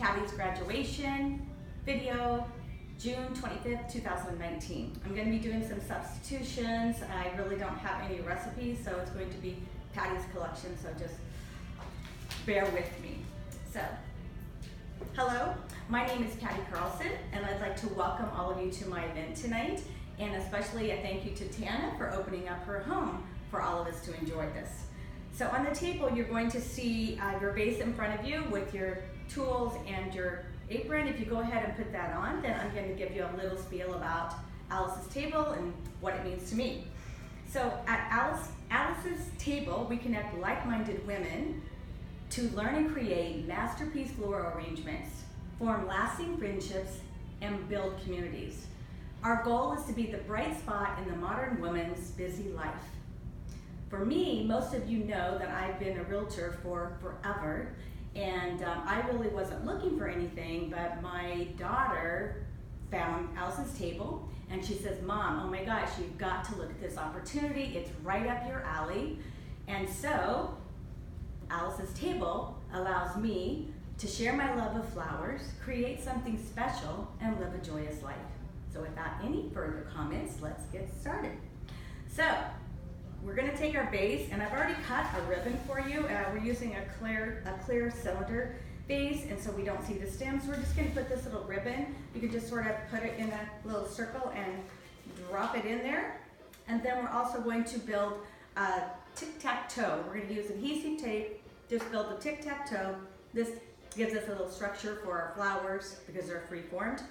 Patty's graduation video, June 25th, 2019. I'm going to be doing some substitutions. I really don't have any recipes, so it's going to be Patty's collection, so just bear with me. So, hello, my name is Patty Carlson, and I'd like to welcome all of you to my event tonight, and especially a thank you to Tana for opening up her home for all of us to enjoy this. So on the table, you're going to see your vase in front of you with your tools and your apron. If you go ahead and put that on, then I'm going to give you a little spiel about Alice's table and what it means to me. So at Alice's table, we connect like-minded women to learn and create masterpiece floral arrangements, form lasting friendships, and build communities. Our goal is to be the bright spot in the modern woman's busy life. For me, most of you know that I've been a realtor for forever, and I really wasn't looking for anything, but my daughter found Alice's table, and she says, "Mom, oh my gosh, you've got to look at this opportunity. It's right up your alley." And so, Alice's table allows me to share my love of flowers, create something special, and live a joyous life. So without any further comments, let's get started. So, we're going to take our vase, and I've already cut a ribbon for you. We're using a clear cylinder vase, and so we don't see the stems. We're just going to put this little ribbon. You can just sort of put it in a little circle and drop it in there. And then we're also going to build a tic-tac-toe. We're going to use adhesive tape, just build a tic-tac-toe. This gives us a little structure for our flowers because they're free-formed.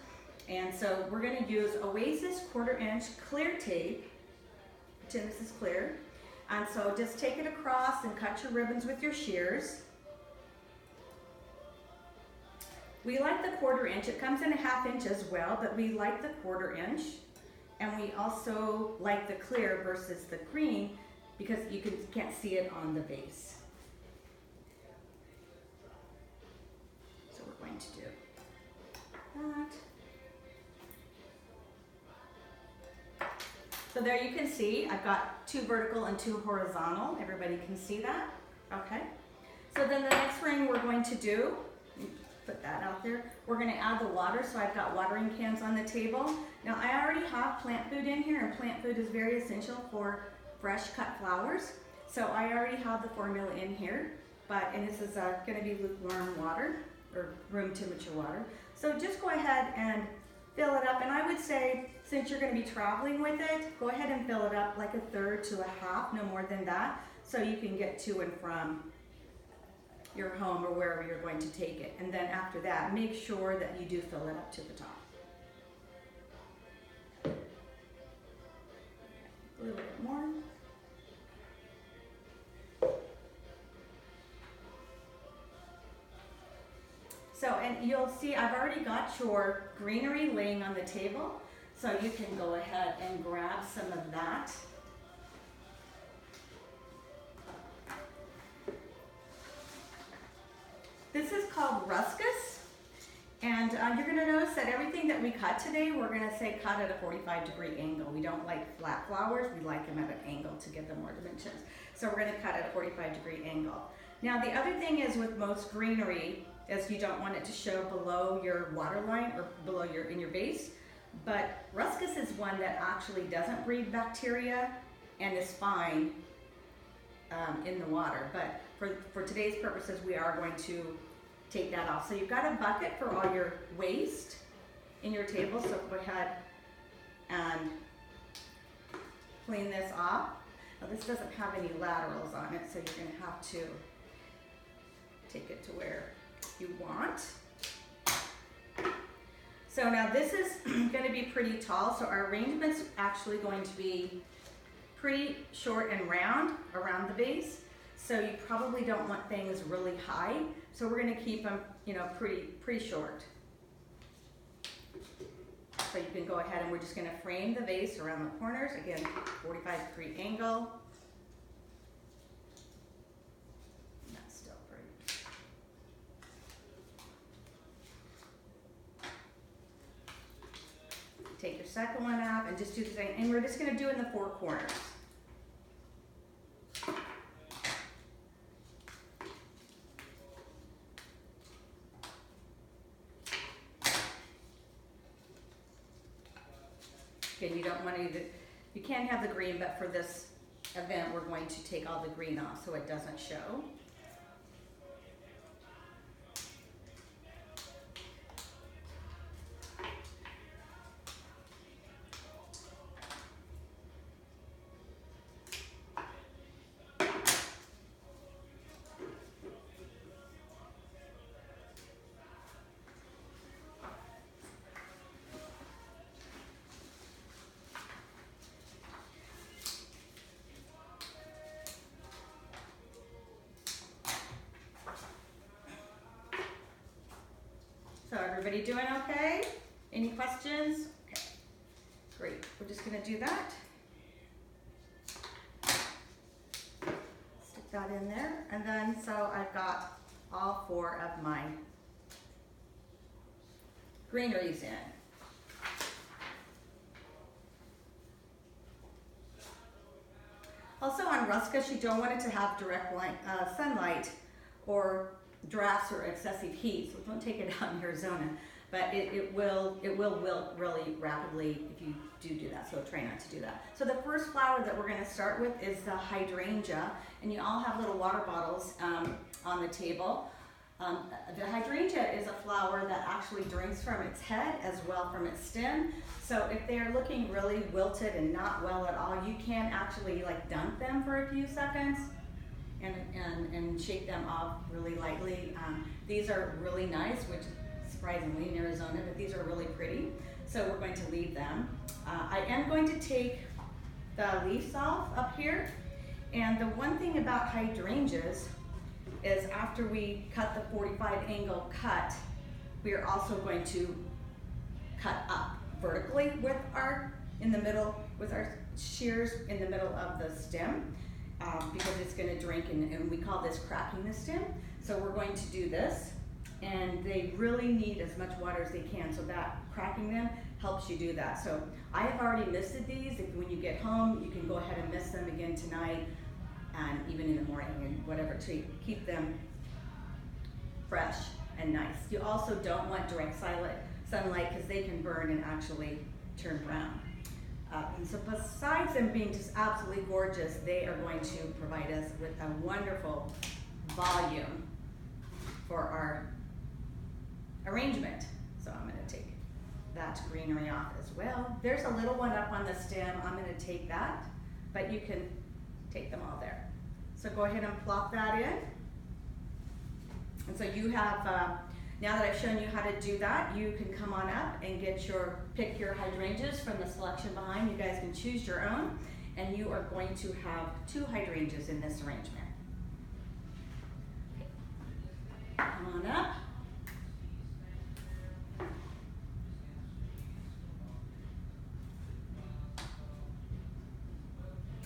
And so we're going to use Oasis 1/4 inch clear tape. Pretend this is clear. And so just take it across and cut your ribbons with your shears. We like the 1/4 inch. It comes in a 1/2 inch as well, but we like the 1/4 inch. And we also like the clear versus the green because you can't see it on the vase. So we're going to do that. So there you can see, I've got 2 vertical and 2 horizontal. Everybody can see that? Okay. So then the next thing we're going to do, put that out there, we're going to add the water. So I've got watering cans on the table. Now I already have plant food in here, and plant food is very essential for fresh cut flowers. So I already have the formula in here, and this is going to be lukewarm water, or room temperature water. So just go ahead and fill it up, and I would say, since you're going to be traveling with it, go ahead and fill it up like 1/3 to 1/2, no more than that, so you can get to and from your home or wherever you're going to take it. And then after that, make sure that you do fill it up to the top. A little bit more. So, and you'll see I've already got your greenery laying on the table, so you can go ahead and grab some of that. This is called ruscus, and you're going to notice that everything that we cut today, we're going to say cut at a 45-degree angle. We don't like flat flowers, we like them at an angle to give them more dimensions. So we're going to cut at a 45-degree angle. Now the other thing is with most greenery, is you don't want it to show below your water line or below in your vase. But ruscus is one that actually doesn't breed bacteria and is fine in the water. But for today's purposes, we are going to take that off. So you've got a bucket for all your waste in your table. So go ahead and clean this off. Now this doesn't have any laterals on it, so you're going to have to take it to where you want. So now this is going to be pretty tall, so our arrangement's actually going to be pretty short and round around the base. So you probably don't want things really high. So we're going to keep them, pretty short. So you can go ahead and we're just going to frame the vase around the corners. Again, 45-degree angle. That's still pretty. Take your second one off and just do the same. And we're just going to do it in the 4 corners. Okay, you don't want you can't have the green, but for this event, we're going to take all the green off so it doesn't show. So everybody doing okay? Any questions? Okay, great. We're just gonna do that. Stick that in there. And then, so I've got all 4 of my greeneries in. Also on ruscus, you don't want it to have direct light, sunlight or drafts or excessive heat, so don't take it out in Arizona. But it will wilt really rapidly if you do that, so try not to do that. So the first flower that we're going to start with is the hydrangea, and you all have little water bottles on the table. The hydrangea is a flower that actually drinks from its head as well from its stem. So if they're looking really wilted and not well at all, you can actually like dunk them for a few seconds and shake them off really lightly. These are really nice, which surprisingly in Arizona, but these are really pretty. So we're going to leave them. I am going to take the leaves off up here. And the one thing about hydrangeas is after we cut the 45 angle cut, we are also going to cut up vertically with our shears in the middle of the stem because it's going to drink, and we call this cracking the stem. So we're going to do this, and they really need as much water as they can, so that cracking them helps you do that. So I have already misted these. If when you get home, you can go ahead and mist them again tonight and even in the morning and whatever to keep them fresh and nice. You also don't want direct sunlight because they can burn and actually turn brown. And so besides them being just absolutely gorgeous, they are going to provide us with a wonderful volume for our arrangement. So I'm going to take that greenery off as well. There's a little one up on the stem. I'm going to take that, but you can take them all there. So go ahead and plop that in. And so you have, now that I've shown you how to do that, you can come on up and pick your hydrangeas from the selection behind. You guys can choose your own, and you are going to have 2 hydrangeas in this arrangement. Come on up.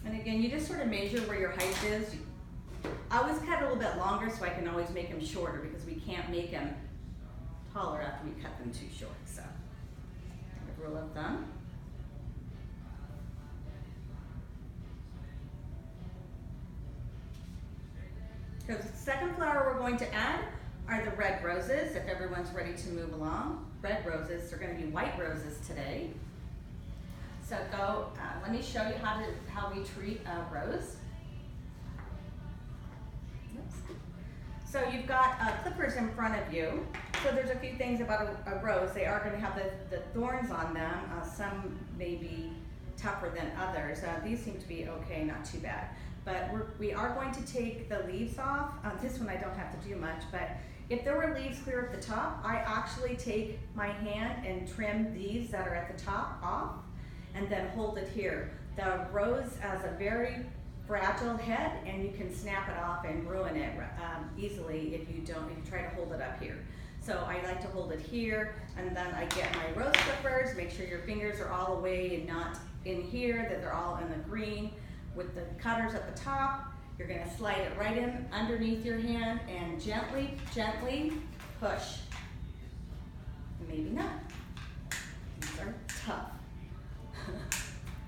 And again, you just sort of measure where your height is. I always cut a little bit longer so I can always make them shorter because we can't make them taller after we cut them too short. So, a rule of thumb. So the second flower we're going to add are the red roses, if everyone's ready to move along. Red roses, they're going to be white roses today. So let me show you how we treat a rose. Oops. So you've got clippers in front of you. So there's a few things about a rose. They are going to have the thorns on them. Some may be tougher than others. These seem to be okay, not too bad. But we are going to take the leaves off. This one I don't have to do much, but if there were leaves clear at the top, I actually take my hand and trim these that are at the top off, and then hold it here. The rose has a very fragile head, and you can snap it off and ruin it easily if you try to hold it up here. So I like to hold it here, and then I get my rose clippers, make sure your fingers are all away and not in here, that they're all in the green. With the cutters at the top, you're gonna slide it right in underneath your hand and gently, gently push. Maybe not. These are tough.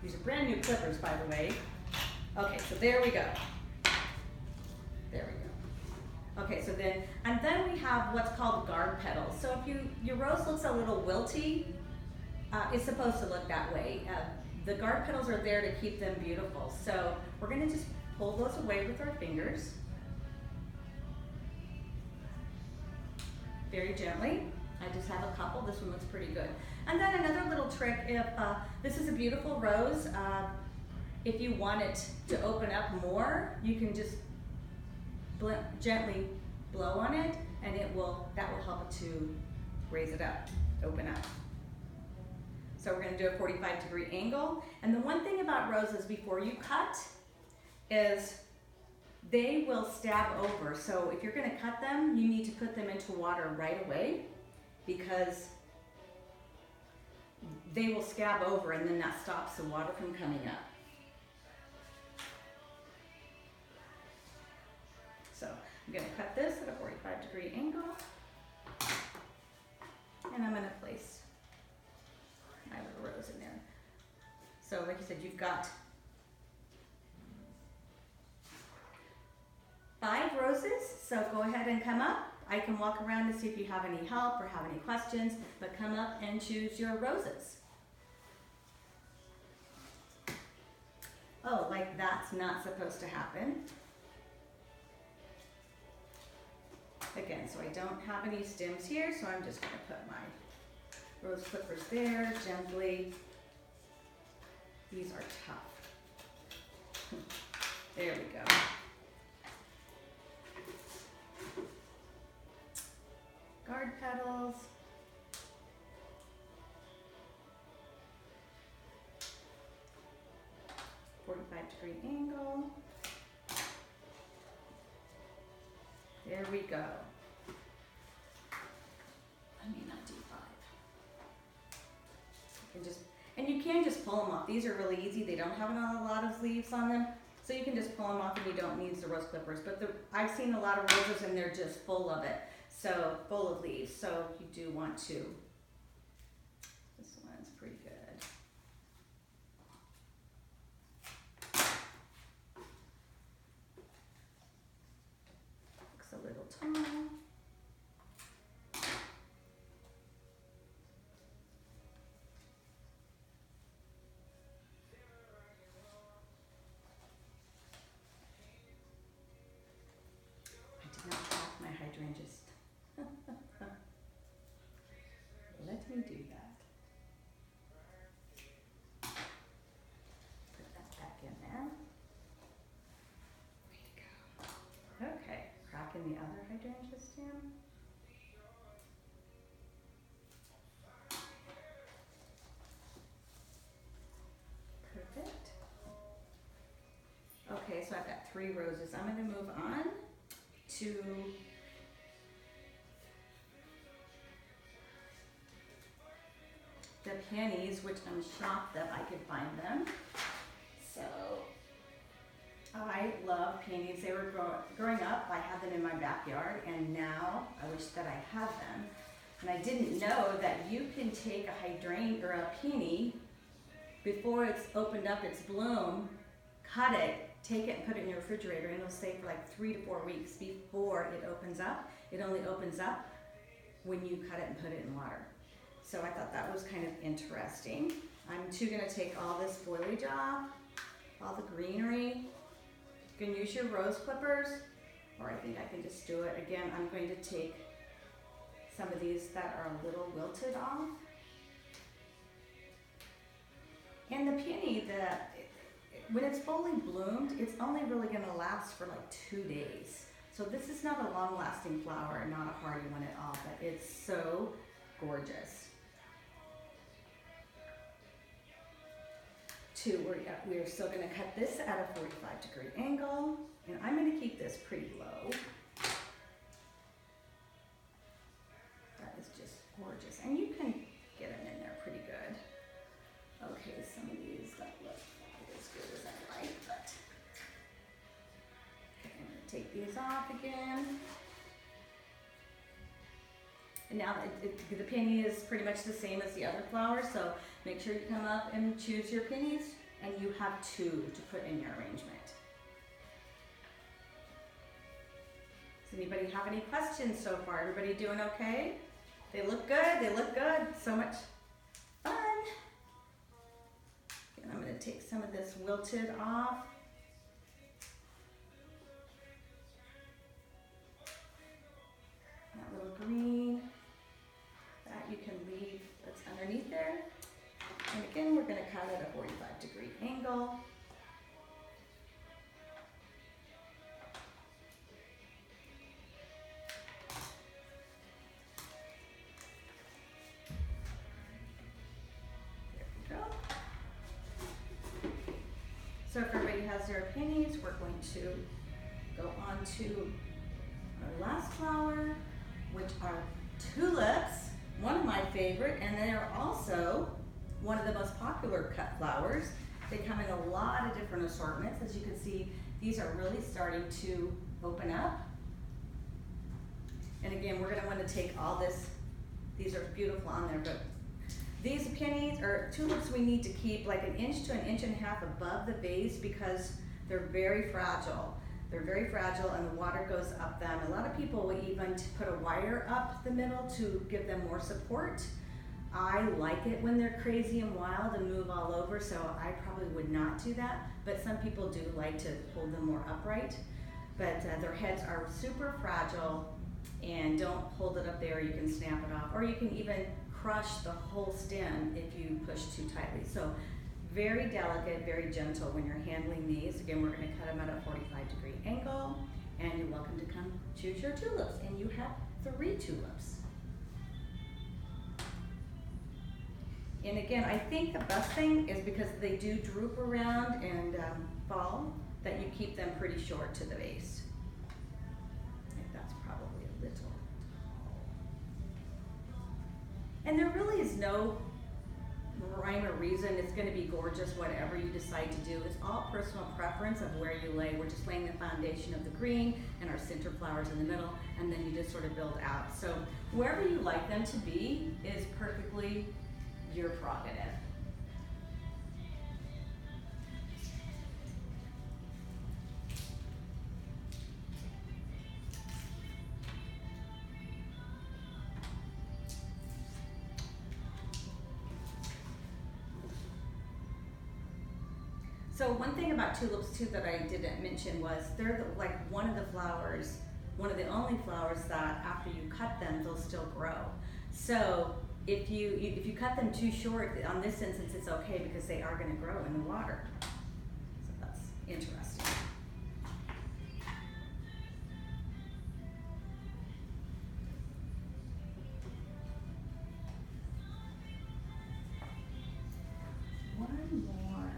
These are brand new clippers, by the way. Okay, so there we go. There we go. Okay, so then we have what's called guard petals. So if your rose looks a little wilty, It's supposed to look that way. The guard petals are there to keep them beautiful. So we're gonna just pull those away with our fingers. Very gently. I just have a couple. This one looks pretty good. And then another little trick, if this is a beautiful rose, if you want it to open up more, you can just gently blow on it, and that will help it to raise it up, open up. So we're going to do a 45-degree angle. And the one thing about roses before you cut is they will stab over. So if you're going to cut them, you need to put them into water right away, because they will scab over, and then that stops the water from coming up. So I'm going to cut this at a 45-degree angle, and I'm going to place my little rose in there. So like I said, you've got 5 roses, so go ahead and come up. I can walk around to see if you have any help or have any questions, but come up and choose your roses. Oh, like that's not supposed to happen. Again, so I don't have any stems here, so I'm just going to put my rose clippers there gently. These are tough. There we go. Guard petals. .45-degree angle. There we go. I may not do 5. You can just pull them off. These are really easy. They don't have a lot of leaves on them, so you can just pull them off, and you don't need the rose clippers. But I've seen a lot of roses, and they're just full of it, so full of leaves. So you do want to. This one's pretty good. Looks a little tall. Hydrangeas. Let me do that. Put that back in there. Way to go. Okay, crack in the other hydrangea stem. Perfect. Okay, so I've got 3 roses. I'm going to move on to the peonies, which I'm shocked that I could find them. So I love peonies. They were growing up, I had them in my backyard, and now I wish that I had them. And I didn't know that you can take a hydrangea or a peony before it's opened up its bloom, cut it, take it and put it in your refrigerator, and it'll stay for like 3 to 4 weeks before it opens up. It only opens up when you cut it and put it in water. So I thought that was kind of interesting. I'm too gonna take all this foliage off, all the greenery. You can use your rose clippers, or I think I can just do it. Again, I'm going to take some of these that are a little wilted off. And the peony, when it's fully bloomed, it's only really gonna last for like 2 days. So this is not a long-lasting flower, not a hardy one at all, but it's so gorgeous. We're still gonna cut this at a 45-degree angle, and I'm gonna keep this pretty low. That is just gorgeous, and you can get them in there pretty good. Okay, some of these don't look as good as I like, but okay, I'm gonna take these off again. And now the peony is pretty much the same as the other flowers, so make sure you come up and choose your peonies, and you have 2 to put in your arrangement. Does anybody have any questions so far? Everybody doing okay? They look good, they look good. So much fun. take some of this wilted off. That little green, that you can leave that's underneath there. And again, we're going to cut at a 45-degree angle. So if everybody has their pennies, we're going to go on to our last flower, which are tulips, one of my favorite, and they are also one of the most popular cut flowers. They come in a lot of different assortments. As you can see, these are really starting to open up. And again, we're gonna want to take all this, these are beautiful on there, but these pennies or tulips we need to keep like 1 inch to 1.5 inches above the vase because they're very fragile. They're very fragile and the water goes up them. A lot of people will even put a wire up the middle to give them more support. I like it when they're crazy and wild and move all over, so I probably would not do that, but some people do like to hold them more upright. But their heads are super fragile, and don't hold it up there, you can snap it off, or you can even crush the whole stem if you push too tightly. So very delicate, very gentle when you're handling these. Again, we're going to cut them at a 45-degree angle, and you're welcome to come choose your tulips, and you have 3 tulips. And again, I think the best thing is because they do droop around and fall, that you keep them pretty short to the base. I think that's probably a little tall. And there really is no rhyme or reason. It's going to be gorgeous whatever you decide to do. It's all personal preference of where you lay. We're just laying the foundation of the green and our center flowers in the middle, and then you just sort of build out. So wherever you like them to be is perfectly your prerogative. So one thing about tulips too that I didn't mention was they're like one of the flowers, one of the only flowers that after you cut them, they'll still grow. So if you cut them too short, on this instance it's okay because they are going to grow in the water. So that's interesting. One more.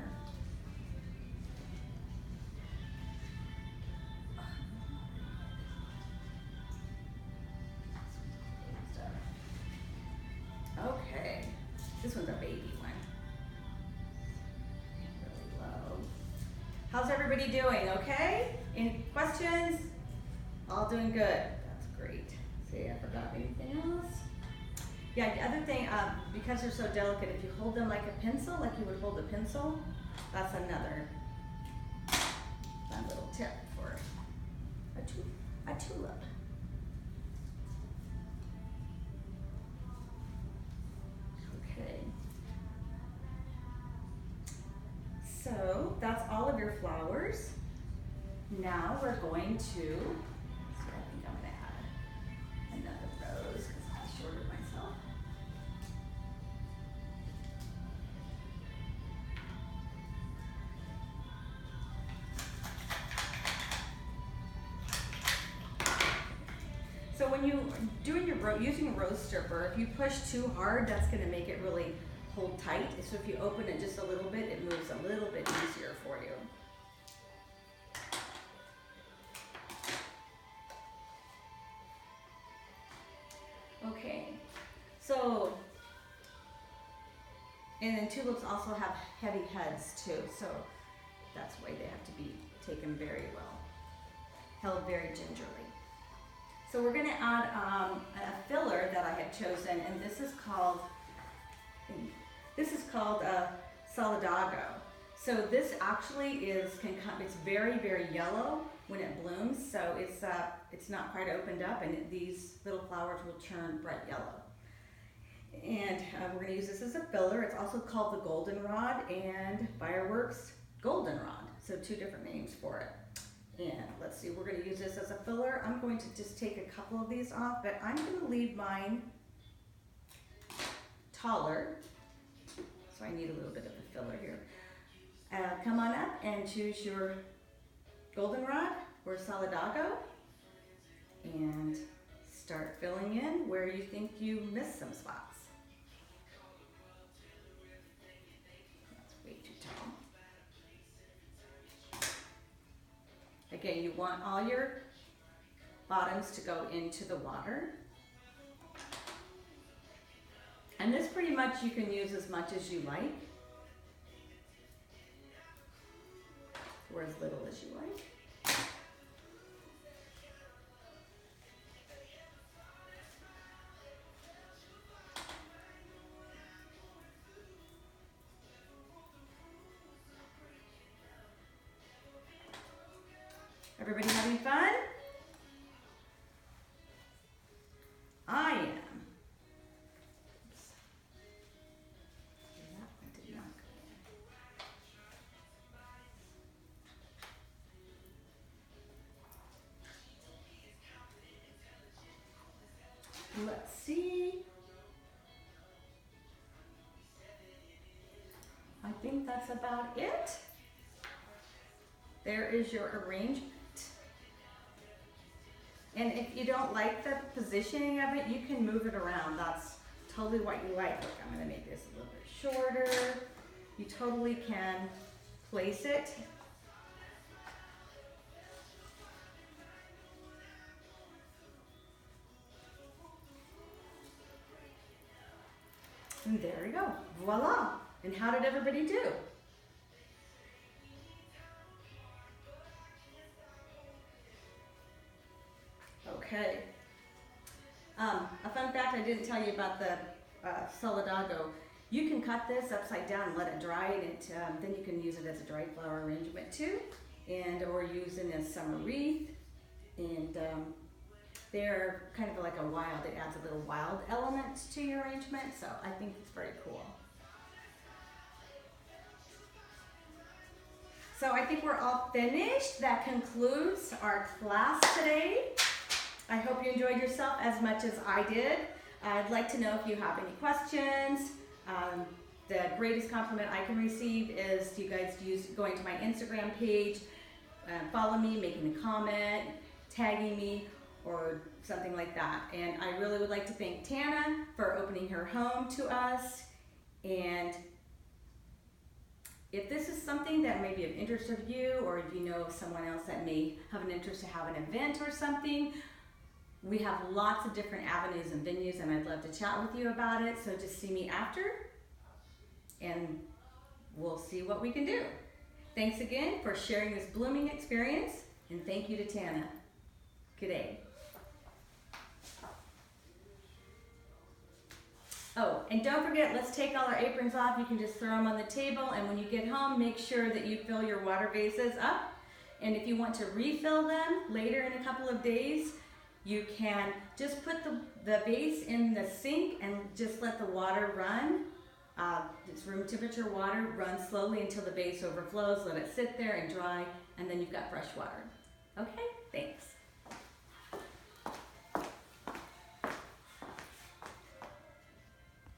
Okay, this one's a baby one. Really low. How's everybody doing? Okay? Any questions? All doing good. That's great. See, I forgot anything else? Yeah, the other thing, because they're so delicate, if you hold them like a pencil, like you would hold a pencil, that's another fun little tip for a tulip. So that's all of your flowers. Now we're going to, so I think I'm going to add another rose because I shorted myself. So when you doing your using a rose stripper, if you push too hard, that's going to make it really hold tight. So if you open it just a little bit, it moves a little bit easier for you. Okay, so, and then tulips also have heavy heads too, so that's why they have to be taken very well, held very gingerly. So we're going to add a filler that I had chosen, and this is called Solidago. So this actually it's very, very yellow when it blooms. So it's not quite opened up, and these little flowers will turn bright yellow. And we're going to use this as a filler. It's also called the goldenrod and fireworks goldenrod. So 2 different names for it. And let's see, we're going to use this as a filler. I'm going to just take a couple of these off, but I'm going to leave mine taller. So I need a little bit of a filler here. Come on up and choose your goldenrod or solidago and start filling in where you think you missed some spots. That's way too tall. Again, you want all your bottoms to go into the water. And this pretty much you can use as much as you like, or as little as you like. Everybody having fun? I am. Oops. That one did not go in. Let's see. I think that's about it. There is your arrangement. And if you don't like the positioning of it, you can move it around. That's totally what you like. Look, I'm gonna make this a little bit shorter. You totally can place it. And there we go, voila. And how did everybody do? Okay. A fun fact I didn't tell you about the solidago. You can cut this upside down and let it dry, and then you can use it as a dried flower arrangement too, and or use it as summer wreath. And they're kind of like a wild. It adds a little wild element to your arrangement, so I think it's very cool. So I think we're all finished. That concludes our class today. I hope you enjoyed yourself as much as I did. I'd like to know if you have any questions. The greatest compliment I can receive is you guys going to my Instagram page, follow me, making a comment, tagging me, or something like that. And I really would like to thank Tana for opening her home to us. And if this is something that may be of interest of you, or if you know of someone else that may have an interest to have an event or something, we have lots of different avenues and venues, and I'd love to chat with you about it. So just see me after, and we'll see what we can do. Thanks again for sharing this blooming experience, and thank you to Tana. Good day. Oh, and don't forget, let's take all our aprons off. You can just throw them on the table, and when you get home, make sure that you fill your water vases up. And if you want to refill them later in a couple of days, you can just put the vase in the sink and just let the water run. It's room temperature water, run slowly until the vase overflows. Let it sit there and dry, and then you've got fresh water. Okay?